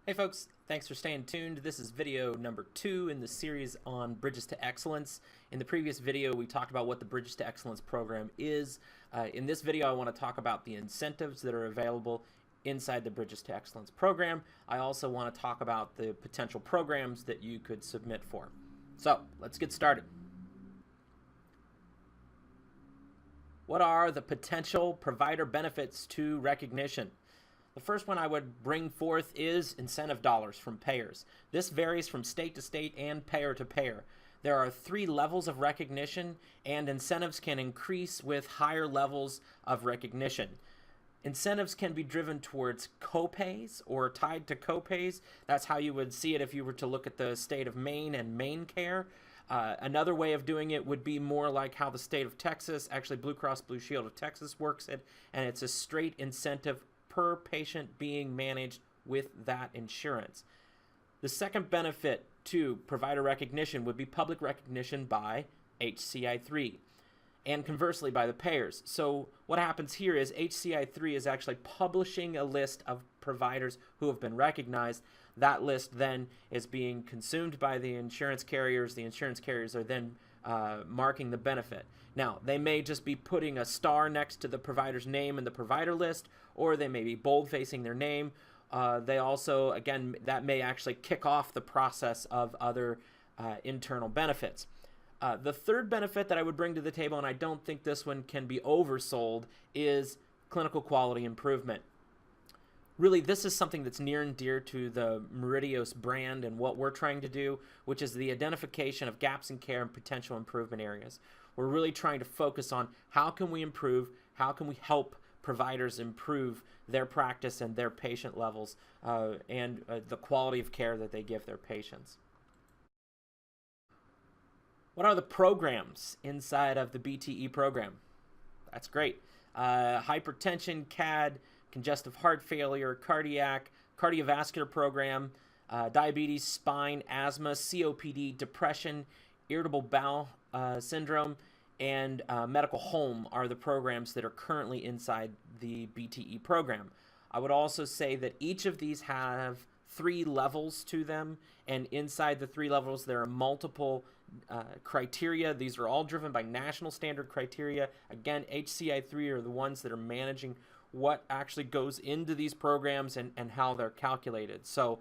Hey folks, thanks for staying tuned. This is video number 2 in the series on Bridges to Excellence. In the previous video, we talked about what the Bridges to Excellence program is. In this video, I want to talk about the incentives that are available inside the Bridges to Excellence program. I also want to talk about the potential programs that you could submit for. So, let's get started. What are the potential provider benefits to recognition? The first one I would bring forth is incentive dollars from payers. This varies from state to state and payer to payer. There are 3 levels of recognition, and incentives can increase with higher levels of recognition. Incentives can be driven towards copays or tied to copays. That's how you would see it if you were to look at the state of Maine and Maine Care. Another way of doing it would be more like how the state of Texas, actually Blue Cross Blue Shield of Texas works it, and it's a straight incentive per patient being managed with that insurance. The second benefit to provider recognition would be public recognition by HCI3 and conversely by the payers. So what happens here is HCI3 is actually publishing a list of providers who have been recognized. That list then is being consumed by the insurance carriers. The insurance carriers are then marking the benefit. Now, they may just be putting a star next to the provider's name in the provider list, or they may be bold-facing their name. They also, again, that may actually kick off the process of other internal benefits. The third benefit that I would bring to the table, and I don't think this one can be oversold, is clinical quality improvement. Really, this is something that's near and dear to the Meridios brand and what we're trying to do, which is the identification of gaps in care and potential improvement areas. We're really trying to focus on how can we improve, how can we help providers improve their practice and their patient levels and the quality of care that they give their patients. What are the programs inside of the BTE program? That's great. Hypertension, CAD, congestive heart failure, cardiovascular program, diabetes, spine, asthma, COPD, depression, irritable bowel syndrome, and medical home are the programs that are currently inside the BTE program. I would also say that each of these have 3 levels to them, and inside the 3 levels there are multiple criteria. These are all driven by national standard criteria. Again, HCI3 are the ones that are managing what actually goes into these programs and how they're calculated. So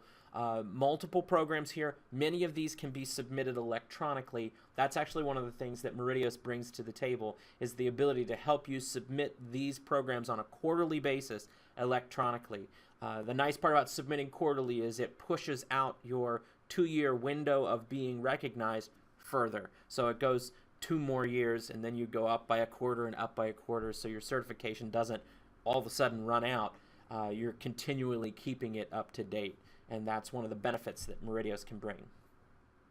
multiple programs here. Many of these can be submitted electronically. That's actually one of the things that Meridios brings to the table, is the ability to help you submit these programs on a quarterly basis electronically. The nice part about submitting quarterly is it pushes out your 2-year window of being recognized further. So it goes 2 more years, and then you go up by a quarter and up by a quarter, so your certification doesn't all of a sudden run out. You're continually keeping it up to date, and that's one of the benefits that Meridios can bring.